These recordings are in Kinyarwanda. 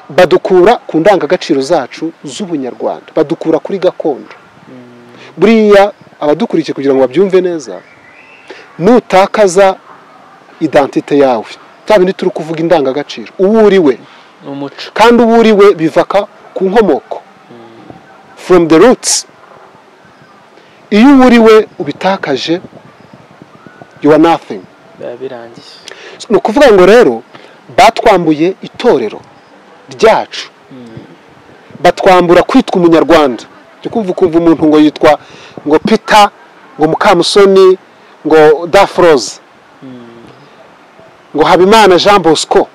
badukura ku ndangagaciro zacu z'ubunyarwanda, badukura kuri gakondo. Buriya abadukurikiye kugira ngo babyumve neza, nutakaza identite yawe, cyabindi turi kuvuga indangagaciro, uburiwe umuco, kandi uburiwe bivaka ku nkomoko, from the roots. Iyo uburiwe ubitakaje, you are nothing. birangiye. Ni ukuvuga ngo rero batwambuye itorero ryacu, batwambura kwitwa umunyarwanda. Ukumva umuntu ngo yitwa ngo Peter, ngo Mukamusoni, ngo Dafroze, ngo Habimana Jean Bosco.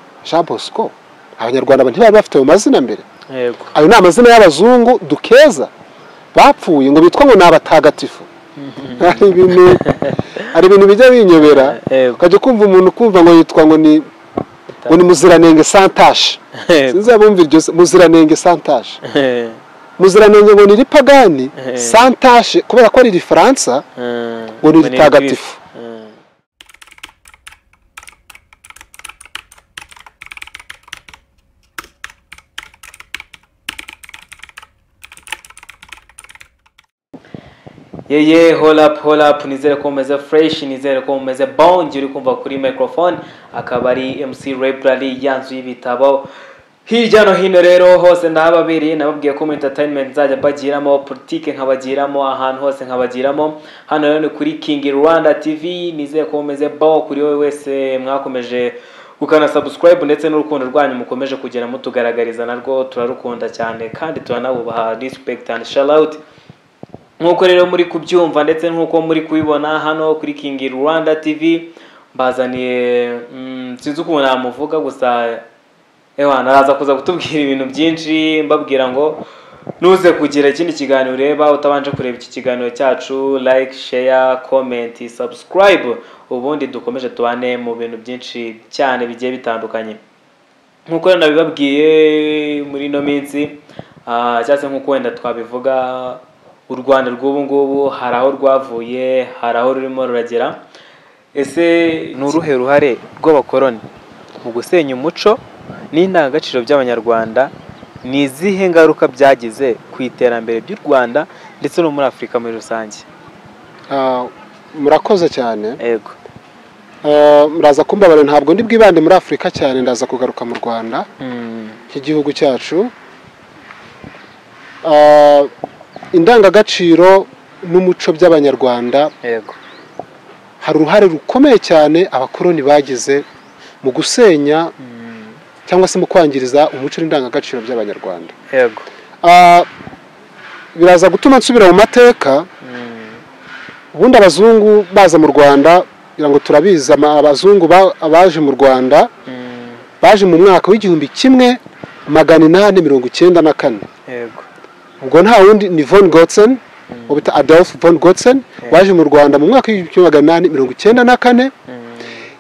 Abanyarwanda ntibari bafite ayo mazina mbere. Yego. Ayo ni amazina y'abazungu dukeza bapfuye ngo bitwa ngo ni abatagatifu. Hari ibintu bijya binyobera, ukajya kumva umuntu kumva ngo yitwa ngo ni Muziranenge Santashe. Sinzabumva iryo Muziranenge Santashe. Muziranenge ngo ni ripagani, Santashe kubera ko ari Faransa ngo ni ritagatifu. Hold up, nizere ko umeze fresh, nizere ko umeze bound, uri kumva kuri microphone, akaba ari MC Library yanzu y'ibitabo hirya no hino. Rero hose ndahababiriye, nababwiye ko entertainment zajya bagiramo, politique nkabagiramo, ahantu hose nkabagiramo. Hano rero ni kuri King Rwanda TV, nizere ko umeze bound kuri wowe wese mwakomeje gukana subscribe ndetse n'urukundo rwanyu mukomeje kugera mutugaragariza, narwo turarukunda cyane kandi turanabubaha. Respect and shout out. Nkuko rero muri kubyumva ndetse nkuko muri kubibona hano kuri King Rwanda TV, bazaniye sinzi uko namuvuga, gusa naraza kuza kutubwira ibintu byinshi, mbabwira ngo nuze kugira ikindi kiganiro ureba utabanje kureba iki kiganiro cyacu, like, share, comment, subscribe, ubundi dukomeje tubane mu bintu byinshi cyane bigiye bitandukanye. Nkuko rero nabibabwiye muri no minsi, cyase nkuko wenda twabivuga, u Rwanda rw'ubu ngubu hari aho rwavuye, hari aho rurimo ruragera. Ese ni uruhe ruhare rw'abakoloni mu gusenya umuco n'indangagaciro by'abanyarwanda? Ni izihe ngaruka byagize ku iterambere ry'u Rwanda ndetse no muri Afurika muri rusange? Murakoze cyane. Yego. Muraza kumbabarira, ntabwo ndi bwibande muri Afurika cyane, ndaza kugaruka mu Rwanda nk'igihugu cyacu. Indangagaciro n'umuco by'abanyarwanda, yego, hari uruhare rukomeye cyane abakoloni bagize mu gusenya cyangwa se mu kwangiriza umuco n'indangagaciro by'abanyarwanda. Yego. Biraza gutuma nsubira mu mateka. Ubundi abazungu baza mu Rwanda, kugira ngo turabiza, abazungu baje mu Rwanda baje mu mwaka w'1894. Yego. Ubwo nta wundi ni von Gotzen, ubita Adolf von Gotzen, waje mu Rwanda mu mwaka w'1894.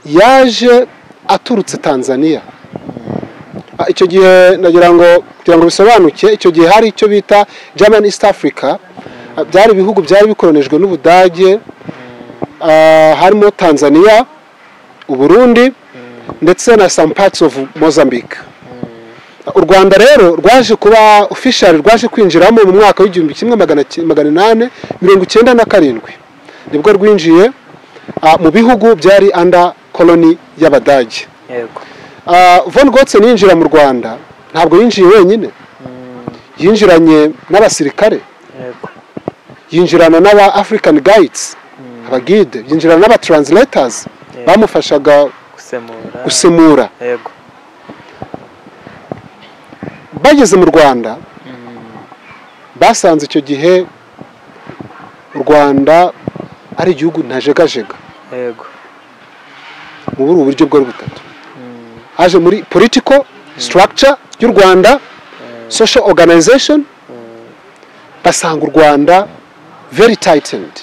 Yaje aturutse Tanzania. Icyo gihe nagira ngo kugira ngo bisobanuke, icyo gihe hari icyo bita German East Africa, byari ibihugu byari bikolonijwe n'Ubudage, harimo Tanzania, Uburundi ndetse na some parts of Mozambique. U Rwanda rero rwaje kuba official, rwaje kwinjiramo mu mwaka w'1897 nibwo rwinjiye mu bihugu byari under colony y'Abadage. Yego. Von Gotzen yinjira mu Rwanda ntabwo yinjiye wenyine, yinjiranye n'abasirikare. Yego. Yinjirana n'aba African Guides, abagide, yinjirana n'aba translators bamufashaga gusemura. Yego. Bageze mu Rwanda, basanze icyo gihe u Rwanda ari igihugu ntajegajega. Yego. Mu buryo bwo butatu. Haje muri political structure y'u Rwanda, social organization, basanga u Rwanda very tightened.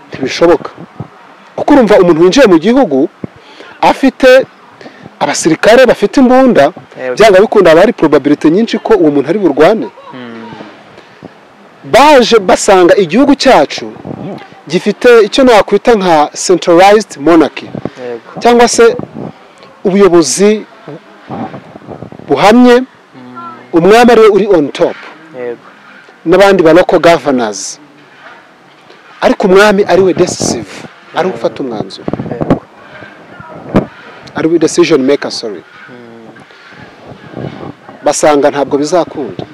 Ntibishoboka. Kuko urumva umuntu winjiye mu gihugu afite abasirikare bafite imbunda, byanga bikunda abari probability nyinshi ko uwo muntu ari burwane. Baje basanga igihugu cyacu gifite icyo nakwita nka centralized monarchy, cyangwa se ubuyobozi buhamye umwami ariwe uri on top yego n'abandi ba local governors ariko umwami ariwe decisive ari ufata umwanzuro yego ariwe decision maker sorry basanga ntabwo bizakunda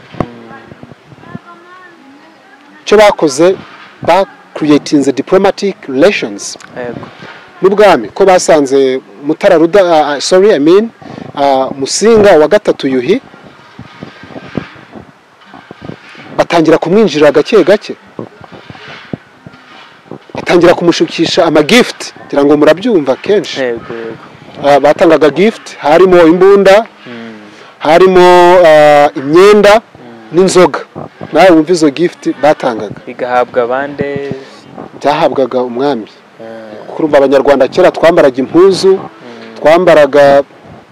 cyo bakoze ba creating the diplomatic relations yego n'ubwami ko basanze Mutara Ruda Musinga wa gatatu Yuhi batangira kumwinjira gake gake batangira kumushukisha ama gift kugira ngo murabyumva kenshi yego yego batangaga gift harimo imbunda harimo imyenda n'inzoga nawe wumva izo gift batangaga bigahabwa bande byahabwaga umwami kurumva abanyarwanda kera twambaraga impuzu twambaraga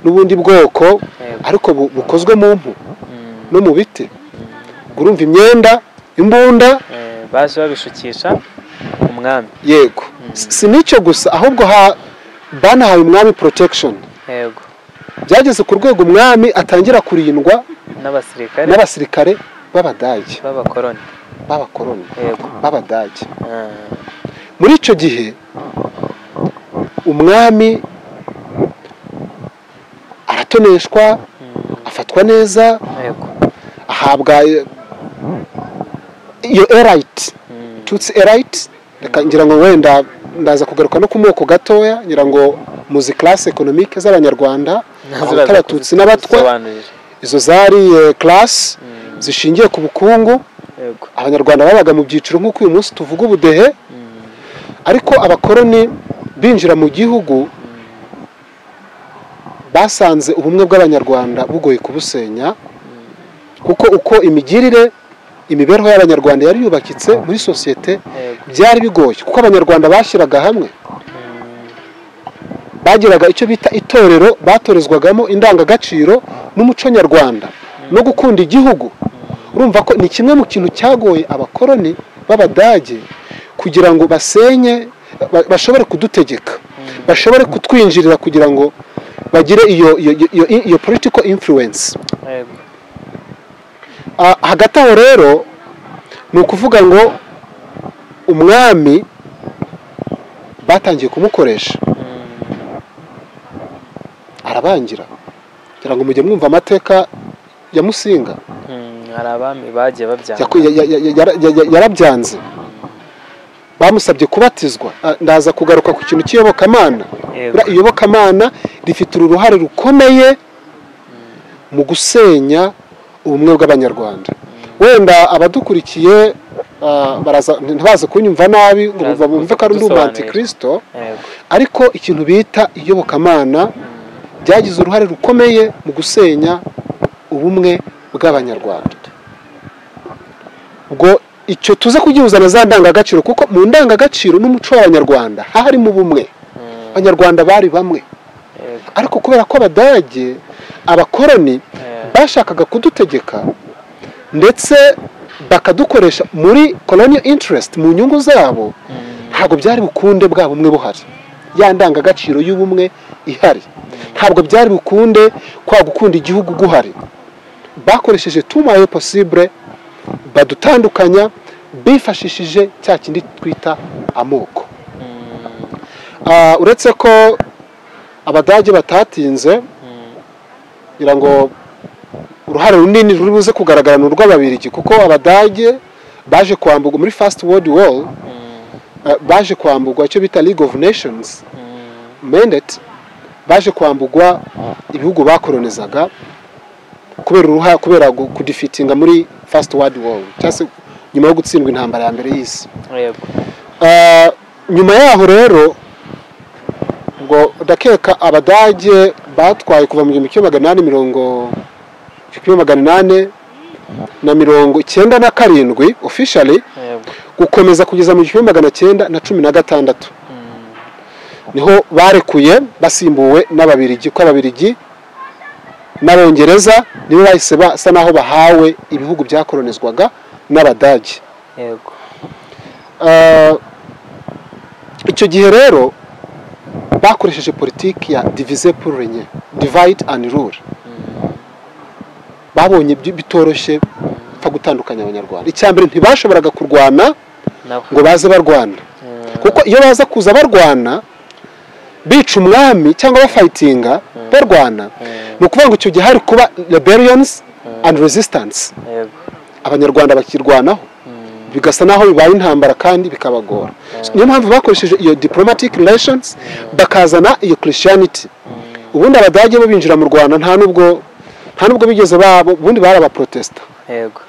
n'ubundi bwoko ariko bukozwe mu mpu no mu biti urumva imyenda imbunda baje babishukisha umwami yego si nicyo gusa ahubwo banahaye umwami protection yego byageze ku rwego umwami atangira kurindwa n'abasirikare b'abadage b'abakoroni yego b'abadage muri icyo gihe umwami aratoneshwa afatwa neza ahabwa iyo erayiti tutsi erayiti ngira ngo wenda ndaza kugaruka no ku moko gatoya ngira ngo muzi classe economique z'abanyarwanda abatutsi n'abatwa izo zari classe zishingiye ku bukungu abanyarwanda babaga mu byiciro nk'uko uyu munsi tuvuga ubudehe ariko abakoroni binjira mu gihugu basanze ubumwe bw'abanyarwanda bugoye kubusenya kuko uko imibereho y'abanyarwanda yari yubakitse muri sosiyete byari bigoye kuko abanyarwanda bashyiraga hamwe bagiraga icyo bita itorero batorezwagamo indangagaciro n'umuco nyarwanda no gukunda igihugu urumva ko ni kimwe mu kintu cyagoye abakoroni b'abadage kugira ngo basenye bashobore kudutegeka bashobore kutwinjirira kugira ngo bagire iyo political influence hagati aho rero ni ukuvuga ngo umwami batangiye kumukoresha arabangira kugira ngo mujye mwumva amateka ya Musinga hari abami bagiye babyanga yarabyanze bamusabye kubatizwa ndaza kugaruka ku kintu cy'iyobokamana iyobokamana rifite uruhare rukomeye mu gusenya ubumwe bw'abanyarwanda wenda abadukurikiye ntibaze kunyumva nabi ngo bumve ko ari undi antikristo ariko ikintu bita iyobokamana byagize uruhare rukomeye mu gusenya ubumwe bw'abanyarwanda ubwo icyo tuze kugihuza na za ndangagaciro kuko mu ndangagaciro n'umuco w'abanyarwanda harimo ubumwe abanyarwanda bari bamwe ariko kubera ko abadage abakoroni bashakaga kudutegeka ndetse bakadukoresha muri colonial interest mu nyungu zabo ntabwo byari bukunde bwa bumwe buhari ya ndangagaciro y'ubumwe ihari ntabwo byari bukunde kwa gukunda igihugu guhari bakoresheje tumaye possible badutandukanya bifashishije cya kindi twita amoko uretse ko abadage batatinze kugira ngo uruhare runini ruri buze kugaragara ni urw'ababirigi kuko abadage baje kwamburwa muri First World War baje kwamburwa icyo bita League of Nations mandate baje kwamburwa ibihugu bakolonizaga kubera kudifitinga muri First World War cyase nyuma yo gutsindwa intambara ya mbere y'isi nyuma yaho rero ngo dakeka abadage batwaye kuva mu 1897 officially gukomeza kugeza mu 1916 niho barekuye basimbuwe n'ababirigi ko ababirigi n'abongereza nibo bahise basa naho bahawe ibihugu byakolonizwaga n'abadage yego icyo gihe rero bakoresheje politiki ya divise pour régner divide and rule babonye bitoroshye pfa gutandukanya abanyarwanda. Icyambere ntibashoboraga kurwana ngo baze barwana, kuko iyo baza kuza barwana bica umwami cyangwa bafightinga barwana, ni ukuvuga ngo icyo gihe hari kuba rebellions and resistance, abanyarwanda bakirwanaho bigasa naho bibaye intambara kandi bikabagora. Niyo mpamvu bakoresheje iyo diplomatic relations bakazana iyo Christianity. Ubundi abadage bo binjira mu Rwanda nta nubwo bigeze babo, ubundi bari abaprotesta. Yego.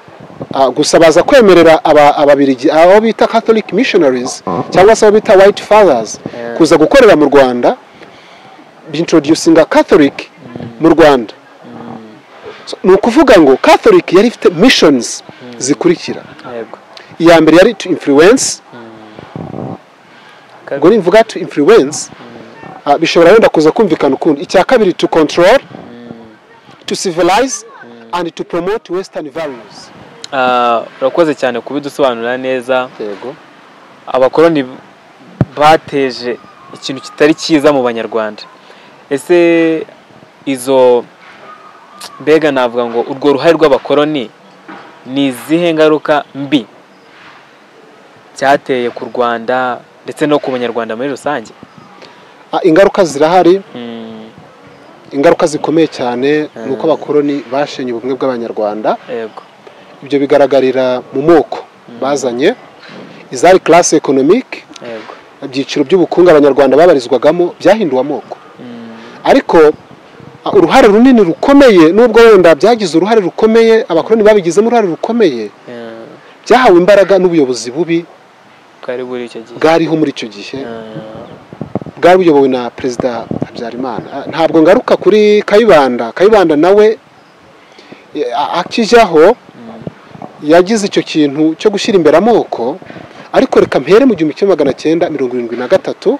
Gusa baza kwemerera ababirigi abo bita Catholic missionaries cyangwa se abo bita White Fathers kuza gukorera mu Rwanda, introducinga Catholic mu Rwanda. Ni ukuvuga ngo Catholic yari ifite missions zikurikira. Yego. Iya mbere yari to influence, ngo nimvuga to influence bishobora wenda kuza kumvikana ukundi. Icya kabiri to control, to civilize and to promote western values. Urakoze cyane kubidusobanurira neza. Yego. Abakoloni bateje ikintu kitari cyiza mu banyarwanda. Ese izo mbega navuga ngo urwo ruhare rw'abakoloni ni izihe ngaruka mbi cyateye ku Rwanda ndetse no ku banyarwanda muri rusange? Ingaruka zirahari. Ingaruka zikomeye cyane nuko abakoloni bashenye ubumwe bw'abanyarwanda. Yego. Ibyo bigaragarira mu moko bazanye, izari classe économique. Yego. Ibyiciro by'ubukungu abanyarwanda babarizwagamo byahinduwe amoko. Ariko uruhare runini rukomeye, nubwo wenda byagize uruhare rukomeye, abakoloni babigizemo uruhare rukomeye, byahawe imbaraga n'ubuyobozi bubi bwariho muri icyo gihe, bwari buyobowe na Perezida Habyarimana. Ntabwo ngaruka kuri Kayibanda. Kayibanda nawe akijyaho yagize icyo kintu cyo gushyira imbere amoko, ariko reka mpere mu 1973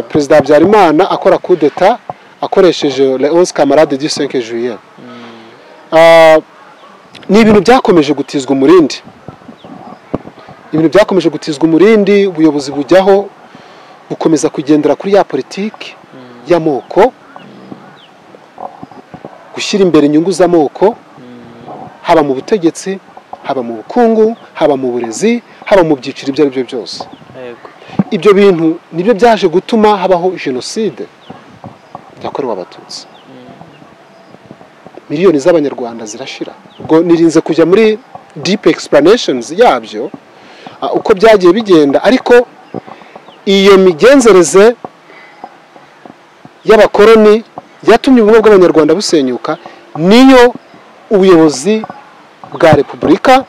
Perezida Habyarimana akora coup d'etat akoresheje le 11 camarades du 5 juillet. Ni ibintu byakomeje gutizwa umurindi, ubuyobozi bujyaho bukomeza kugendera kuri ya politiki y'amoko, gushyira imbere inyungu z'amoko, haba mu butegetsi, haba mu bukungu, haba mu burezi, haba mu byiciro ibyo ari byo byose. Ibyo bintu nibyo byaje gutuma habaho jenoside yakorewe Abatutsi. Miliyoni z'abanyarwanda zirashira. Ubwo nirinze kujya muri deep explanations yabyo uko byagiye bigenda, ariko iyo migenzereze y'abakoloni yatumye ubumwe bw'abanyarwanda busenyuka, niyo ubuyobozi bwa Repubulika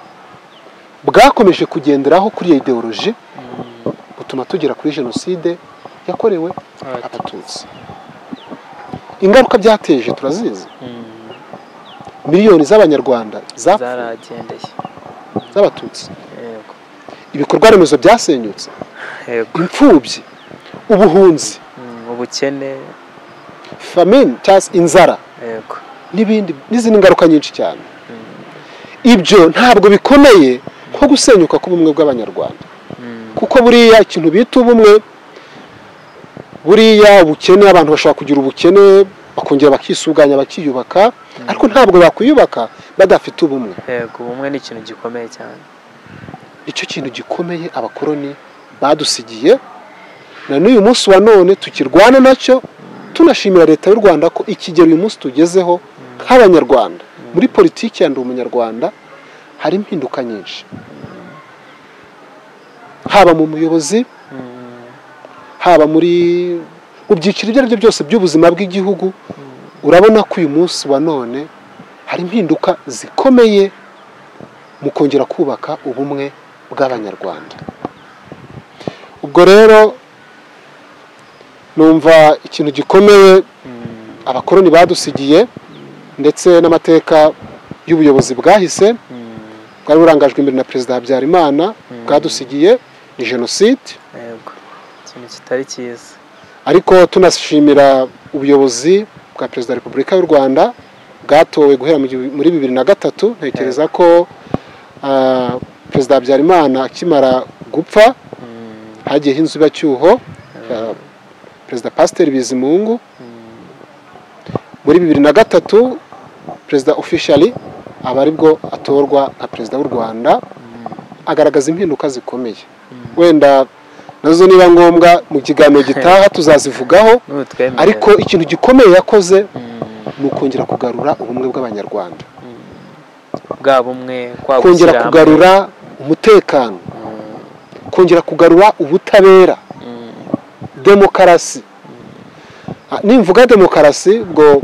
bwakomeje kugenderaho kuri iyo ideology, butuma tugera kuri jenoside yakorewe Abatutsi. Ingaruka byateje turazizi. Miliyoni z'abanyarwanda zaragendeye z'Abatutsi. Ibikorwa remezo byasenyutse. Imfubyi, ubuhunzi, ubukene, famine cyangwa inzara, n'izindi ngaruka nyinshi cyane. Ibyo ntabwo bikomeye nko gusenyuka k'ubumwe bw'abanyarwanda, kuko buriya ikintu bita ubumwe, buriya ubukene, abantu bashobora kugira ubukene bakongera bakisuganya bakiyubaka, ariko ntabwo bakwiyubaka badafite ubumwe. Ubumwe ni ikintu gikomeye cyane. Icyo kintu gikomeye abakoloni badusigiye, na n'uyu munsi wa none tukirwana nacyo, tunashimira leta y'u Rwanda ko ikigero uyu munsi tugezeho nk'abanyarwanda muri politiki ya ndi umunyarwanda hari impinduka nyinshi, haba mu muyobozi, haba mu byiciro ibyo ari byo byose by'ubuzima bw'igihugu. Urabona ko uyu munsi wa none hari impinduka zikomeye mu kongera kubaka ubumwe bw'abanyarwanda. Ubwo rero numva ikintu gikomeye abakoloni badusigiye, ndetse n'amateka y'ubuyobozi bwahise bwari burangajwe imbere na Perezida Habyarimana bwadusigiye ni jenoside. Ikintu kitari cyiza. Ariko tunashimira ubuyobozi bwa Perezida wa Repubulika y'u Rwanda bwatowe guhera muri 2003. Ntekereza ko Perezida Habyarimana akimara gupfa hagiyeho inzibacyuho Perezida Pasiteri Bizimungu. Muri 2003 Perezida officially aba aribwo atorwa nka perezida w'u Rwanda, agaragaza impinduka zikomeye. Wenda nazo niba ngombwa mu kiganiro gitaha tuzazivugaho, ariko ikintu gikomeye yakoze ni ukongera kugarura ubumwe bw'abanyarwanda, bwa bumwe, kongera kugarura umutekano, kongera kugarura ubutabera, demokarasi. Nimvuga demokarasi ubwo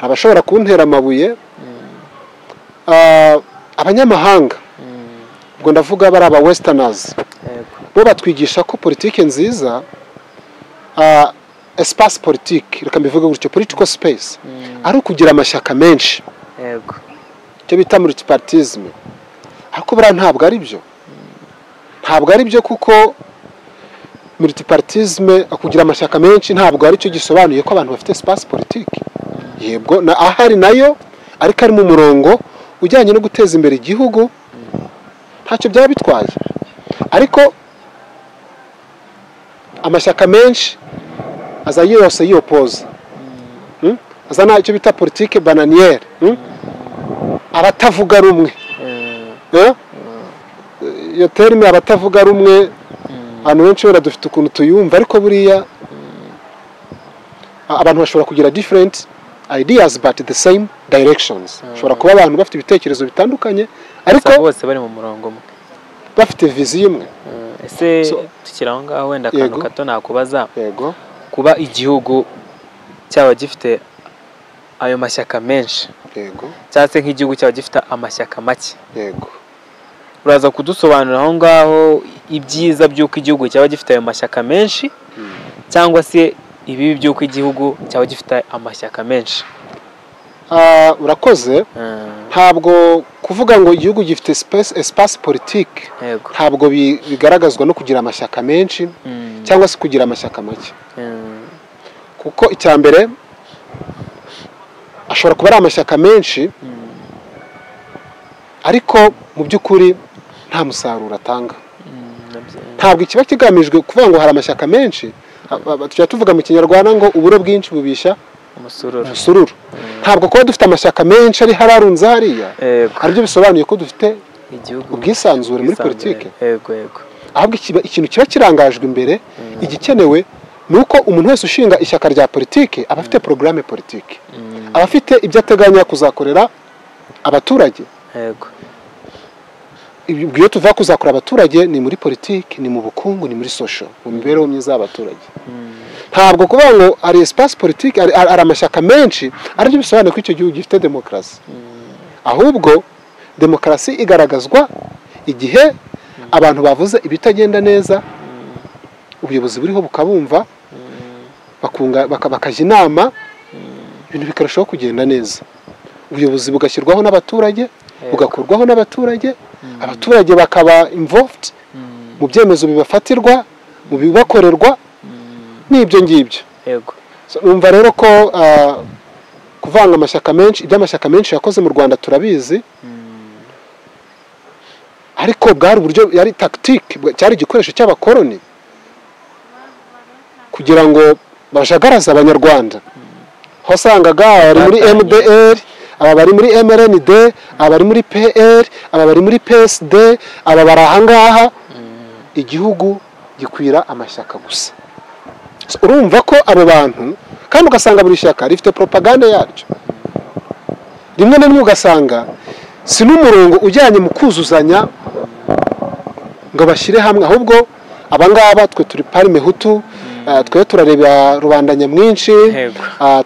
abashobora kuntera amabuye, abanyamahanga ubwo ndavuga bari aba westerners, bo batwigisha ko politike nziza, espace politique, reka mbivuge gutyo, political space, ari ukugira amashyaka menshi, icyo bita multipartism. ariko buriya ntabwo ari byo, ntabwo ari byo, kuko multipartisme, kugira amashyaka menshi ntabwo ari cyo gisobanuye ko abantu bafite espace politique. Yebwo ahari nayo, ariko ari mu murongo ujyanye no guteza imbere igihugu, ntacyo byaba bitwaye. Ariko amashyaka menshi aza yose yiyopoza, azana icyo bita politique bananière, abatavuga rumwe. Iyo terme abatavuga rumwe, abantu benshi wenda dufite ukuntu tuyumva, ariko buriya abantu bashobora kugira different ideas but the same directions. Ushobora kuba abantu bafite ibitekerezo bitandukanye, ariko bose bari mu murongo umwe, bafite vision imwe. Ese tukiraho ngaho wenda akantu gato nakubaza, yego, kuba igihugu cyaba gifite ayo mashyaka menshi, yego, cyangwa se nk'igihugu cyaba gifite amashyaka make, yego, uraza kudusobanurira aho ngaho ibyiza by'uko igihugu cyaba gifite ayo mashyaka menshi, cyangwa se ibibi by'uko igihugu cyaba gifite amashyaka menshi? Urakoze. Ntabwo kuvuga ngo igihugu gifite espace politique, ntabwo bigaragazwa no kugira amashyaka menshi cyangwa se kugira amashyaka make. Kuko icya mbere ashobora kuba ari amashyaka menshi, ariko mu by'ukuri nta musaruro atanga. Ntabwo ikiba kigamijwe kuvuga ngo hari amashyaka menshi, tujya tuvuga mu Kinyarwanda ngo uburo bwinshi bubishya umusururu. Ntabwo kuba dufite amashyaka menshi ari hararunze hariya aribyo bisobanuye ko dufite ubwisanzure muri politike. Ahubwo ikintu kiba kirangajwe imbere, igikenewe ni uko umuntu wese ushinga ishyaka rya politike aba afite porogaramu politike, aba afite ibyo ateganya kuzakorera abaturage. Iyo tuva kuzakora abaturage ni muri politike, ni mu bukungu, ni muri social, mu mibereho myiza y'abaturage. Ntabwo kuvuga ngo ari espace politique, ari amashyaka menshi aribyo bisobanuye ko icyo gihugu gifite demokarasi. Ahubwo demokarasi igaragazwa igihe abantu bavuze ibitagenda neza, ubuyobozi buriho bukabumva, bakajya inama, ibintu bikarushaho kugenda neza. Ubuyobozi bugashyirwaho n'abaturage, bugakurwaho n'abaturage, abaturage bakaba involved mu byemezo bibafatirwa, mu bibakorerwa, n'ibyo ngibyo. Numva rero ko kuvanga amashyaka menshi, iby'amashyaka menshi yakoze mu Rwanda turabizi, ariko bwari uburyo, yari tactique, cyari igikoresho cy'abakoloni kugira ngo bajagaraze abanyarwanda. Wasangaga bari muri MDR, aba bari muri MRND, aba bari muri PR, aba bari muri PSD, aba bari ahangaha. Igihugu gikwira amashyaka gusa. Urumva ko abo bantu, kandi ugasanga buri shyaka rifite propaganda yaryo, rimwe na rimwe ugasanga si n'umurongo ujyanye mu kuzuzanya ngo bashyire hamwe, ahubwo abangaba twe turi parime hutu, twe turareba rubanda nyamwinshi,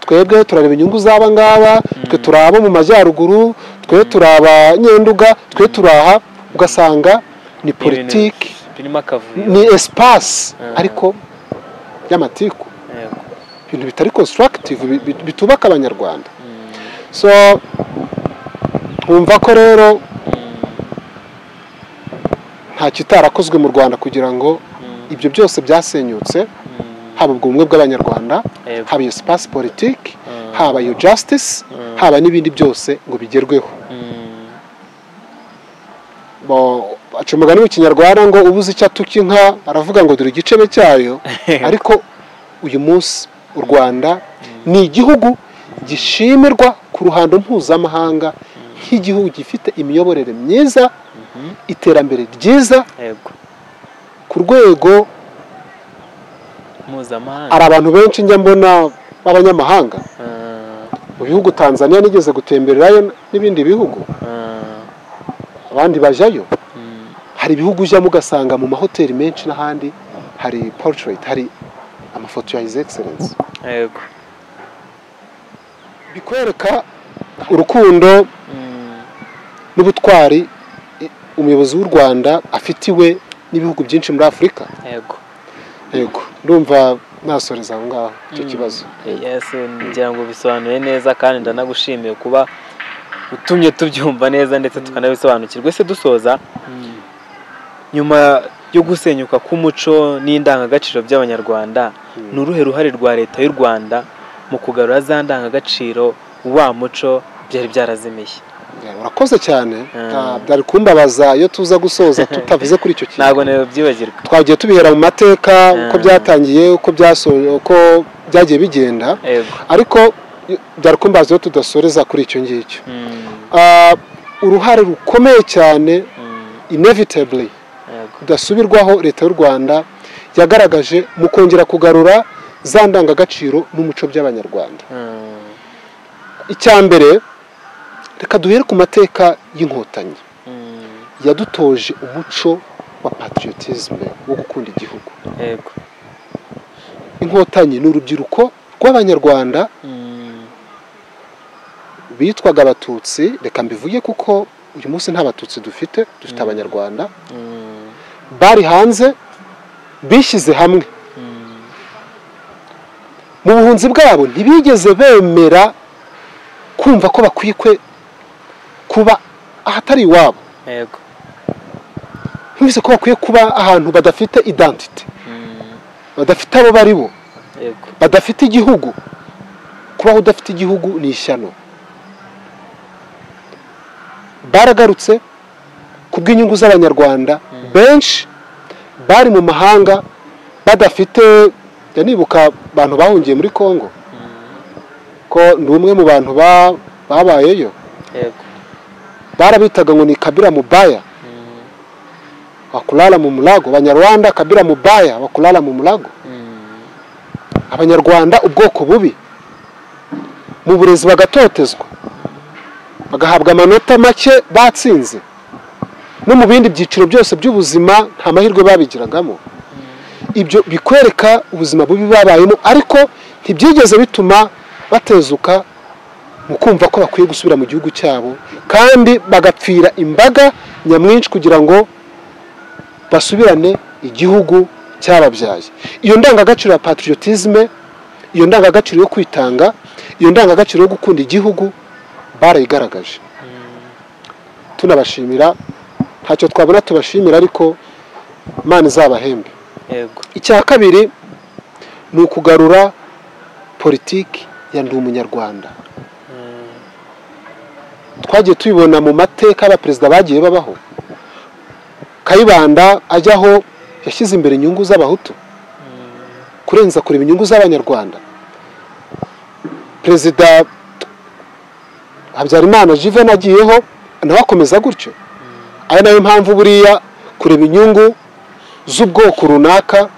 twebwe turareba inyungu z'aba ngaba, twe turaba mu majyaruguru, twe turaba Nyenduga, twe turaha. Ugasanga ni politiki, ni espace ariko y'amatiku, ibintu bitari constructive, bitubaka abanyarwanda. So nkumva ko rero nta kitarakozwe mu Rwanda kugira ngo ibyo byose byasenyutse, haba ubumwe bw'abanyarwanda, haba iyo space politique, haba iyo justice, haba n'ibindi byose ngo bigerweho. Aca umugani mu Kinyarwanda ngo ubuze icyo atuka inka aravuga ngo dore igicebe cyayo. Ariko uyu munsi u Rwanda ni igihugu gishimirwa ku ruhando mpuzamahanga nk'igihugu gifite imiyoborere myiza iterambere ryiza ku rwego mpuzamahanga. hari abantu benshi njya mbona b'abanyamahanga mu bihugu Tanzania nigeze gutembererayo n'ibindi bihugu abandi bajayo hari ibihugu ujyamo ugasanga mu mahoteli menshi n'ahandi hari portrait, hari amafoto ya His Excellency. Bikwereka urukundo n'ubutwari umuyobozi w'u Rwanda afitiwe n'ibihugu byinshi muri Afurika. Yego ndumva nasoreza aho ngaho icyo kibazo. Yes, ngira ngo bisobanuye neza kandi ndanagushimiye kuba utumye tubyumva neza ndetse tukanabisobanukirwa. Ese dusoza nyuma yo gusenyuka k'umuco n'indangagaciro by'abanyarwanda n'uruhe ruhare rwa leta y'u Rwanda mu kugarura za ndangagaciro wa muco byari byarazimiye? Urakoze cyane. Byari kumbabaza iyo tuza gusoza tutavuze kuri icyo kintu. Ntabwo nayo byibagirwa. Twagiye tubihera mu mateka uko byatangiye uko byasoje uko byagiye bigenda, ariko byari kumbabaza iyo tudasoreza kuri icyo ngicyo. Uruhare rukomeye cyane inevitably udasubirwaho leta y'u Rwanda yagaragaje mu kongera kugarura za ndangagaciro n'umuco by'abanyarwanda. Icyambere reka duhere ku mateka y'inkotanyi yadutoje umuco wa patriotisme wo gukunda igihugu. Inkotanyi ni urubyiruko rw'abanyarwanda bitwaga abatutsi, reka mbivuge kuko uyu munsi nta batutsi dufite abanyarwanda bari hanze bishyize hamwe mu buhunzi bwabo, ntibigeze bemera kumva ko bakwiye kuba ahatari iwabo. Ntibise ko bakwiye kuba ahantu badafite identity, badafite abo bari bo, badafite igihugu. Kubaho udafite igihugu ni ishyano. Baragarutse kubw'inyungu z'abanyarwanda benshi bari mu mahanga badafite. Nibuka abantu bahungiye muri Kongo ko ndi umwe mu bantu babayeyo. Barabitaga ngo ni Kabila Mubaya wakulala mu mulago. Abanyarwanda Kabila Mubaya wakulala mu mulago. Abanyarwanda ubwoko bubi, mu burezi bagatotezwa, bagahabwa amanota make batsinze, no mu bindi byiciro byose by'ubuzima nta mahirwe babigiragamo. Ibyo bikwereka ubuzima bubi babayemo, ariko ntibyigeze bituma batezuka mu kumva ko bakwiye gusubira mu gihugu cyabo, kandi bagapfira imbaga nyamwinshi kugira ngo basubirane igihugu cyababyaye. Iyo ndangagaciro ya patriotisme, iyo ndangagaciro yo kwitanga, iyo ndangagaciro yo gukunda igihugu barayigaragaje. Tunabashimira, ntacyo twabona tubashimira, ariko Imana izabahembe. Icya kabiri ni ukugarura politiki ya ndi umunyarwanda. Twagiye tubibona mu mateka y'abaperezida bagiye babaho. Kayibanda ajyaho yashyize imbere inyungu z'abahutu kurenza kureba inyungu z'abanyarwanda. Perezida Habyarimana Juven agiyeho nawe akomeza gutyo. Ari nayo mpamvu buriya kureba inyungu z'ubwoko runaka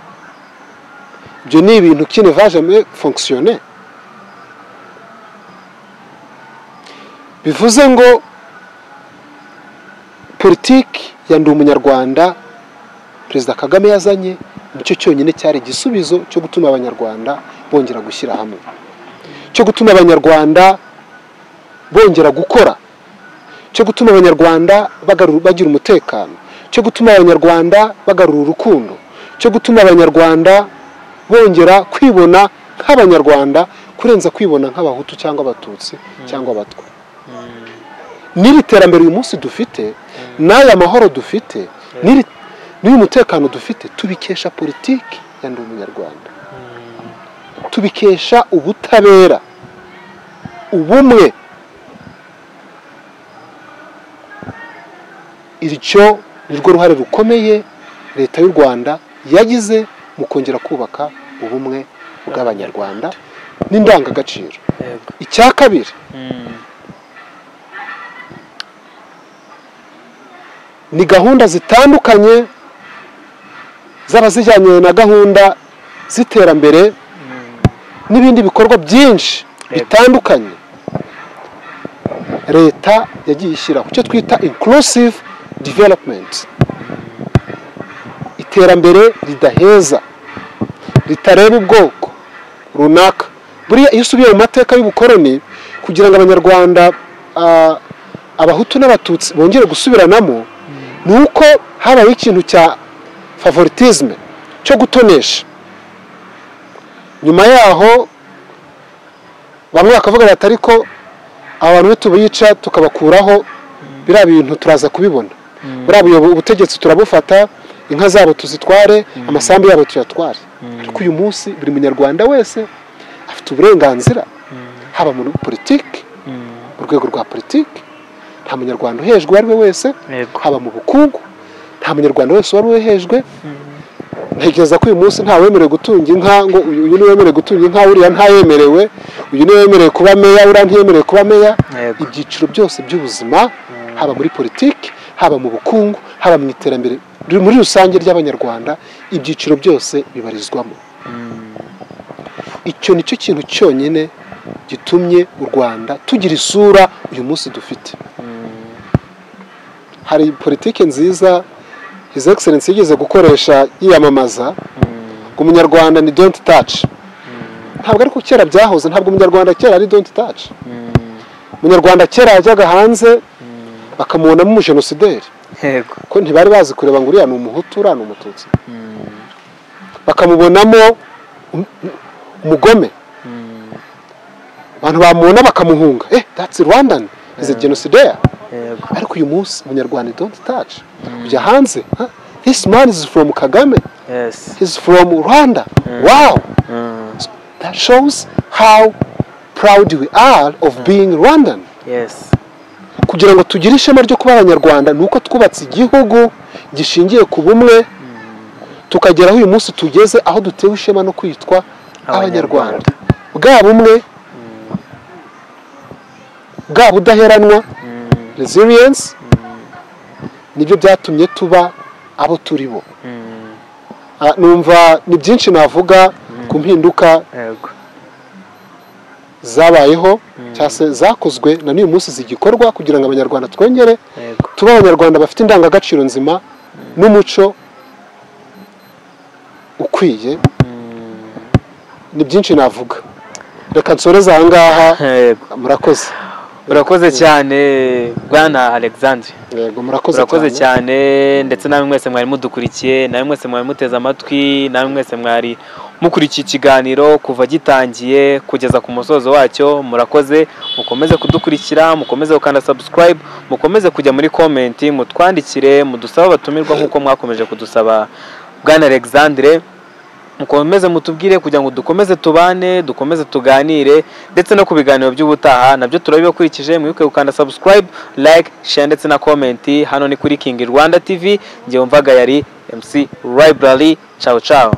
ibyo ni ibintu qui ne va jamais fonctionner. Bivuze ngo politiki ya ndi umunyarwanda Perezida Kagame yazanye nicyo cyonyine cyari igisubizo cyo gutuma abanyarwanda bongera gushyira hamwe, cyo gutuma abanyarwanda bongera gukora, cyo gutuma abanyarwanda bagira umutekano, cyo gutuma abanyarwanda bagarura urukundo, cyo gutuma abanyarwanda bongera kwibona nk'abanyarwanda kurenza kwibona nk'abahutu cyangwa abatutsi cyangwa abatwa. N'iri terambere uyu munsi dufite, n'aya mahoro dufite, n'uyu mutekano dufite, tubikesha politiki ya ndi umunyarwanda, tubikesha ubutabera, ubumwe. Iricyo nirwo ruhare rukomeye leta y'u Rwanda yagize mu kongera kubaka ubumwe bw'abanyarwanda n'indangagaciro. Icya kabiri ni gahunda zitandukanye zaba zijyanye na gahunda z'iterambere n'ibindi bikorwa byinshi bitandukanye leta yagiye ishyiraho icyo twita inclusive development, iterambere ridaheza ritareba ubwoko runaka. Buriya iyo usubiye mu mateka y'ubukoroni kugira ngo abanyarwanda abahutu n'abatutsi bongere gusubiranamo ni uko habaho ikintu cya favoritisme cyo gutonesha. Nyuma yaho bamwe bakavuga bati ariko abantu tubica tukabakuraho biriya bintu turaza kubibona, buriya ubutegetsi turabufata, inka zabo tuzitware, amasambu yabo tuyatware. Ariko uyu munsi buri munyarwanda wese afite uburenganzira, haba muri politiki, mu rwego rwa politiki nta munyarwanda uhejwe uwo ari we wese, haba mu bukungu nta munyarwanda wese wari uhejwe. Ntekereza ko uyu munsi nta wemerewe gutunga inka ngo uyu ni wemerewe gutunga inka, uriya ntayemerewe, uyu ni wemerewe kuba meya, uriya ntiyemerewe kuba meya. Ibyiciro byose by'ubuzima, haba muri politiki, haba mu bukungu, haba mu iterambere muri rusange ry'abanyarwanda, ibyiciro byose bibarizwamo. Icyo nicyo kintu cyonyine gitumye u Rwanda tugira isura uyu munsi dufite. Hari politiki nziza His Excellency yigeze gukoresha yiyamamaza ngo umunyarwanda ni don't touch. Ntabwo ariko kera byahoze, ntabwo umunyarwanda kera ari don't touch. Umunyarwanda kera yajyaga hanze bakamubonamo umujenosideri, ko ntibari bazi kureba ngo uriya ni umuhutu, uriya ni umututsi. Bakamubonamo umugome, abantu bamubona bakamuhunga, that's Rwandan, is a genocidaire. Ariko uyu munsi umunyarwanda don't touch. Ujya hanze, this man is from Kagame, he's from Rwanda. Wow. So that shows how proud we are of being Rwandan. Kugira ngo tugire ishema ryo kuba abanyarwanda nuko twubatse igihugu gishingiye ku bumwe, tukageraho uyu munsi tugeze aho dutewe ishema no kwitwa abanyarwanda. Bwa bumwe, bwa budaheranwa, resilience, nibyo byatumye tuba abo turi bo. Numva ni byinshi navuga ku mpinduka zabayeho cyase zakozwe na n'uyu munsi zigikorwa kugira ngo abanyarwanda twongere tuba abanyarwanda bafite indangagaciro nzima n'umuco ukwiye. Ni byinshi navuga, reka nsoreze aha ngaha. Murakoze. Urakoze cyane Bwana Alexandre. Yego murakoze cyane, ndetse namwe mwese mwari mudukurikiye, namwe mwese mwari muteze amatwi, namwe mwese mwari mukurikiye ikiganiro kuva gitangiye kugeza ku musozo wacyo. Murakoze, mukomeze kudukurikira, mukomeze gukanda subscribe, mukomeze kujya muri comment, mutwandikire, mudusaba batumirwa nkuko mwakomeje kudusaba Bwana Alexandre. Mukomeze mutubwire kugira ngo dukomeze tubane, dukomeze tuganire, ndetse no ku biganiro by'ubutaha nabyo turabibakurikije. Mwibuke gukanda subscribe, like, share ndetse na comment. Hano ni kuri King Rwanda TV, ngiye umvaga yari MC Library. Ciao ciao.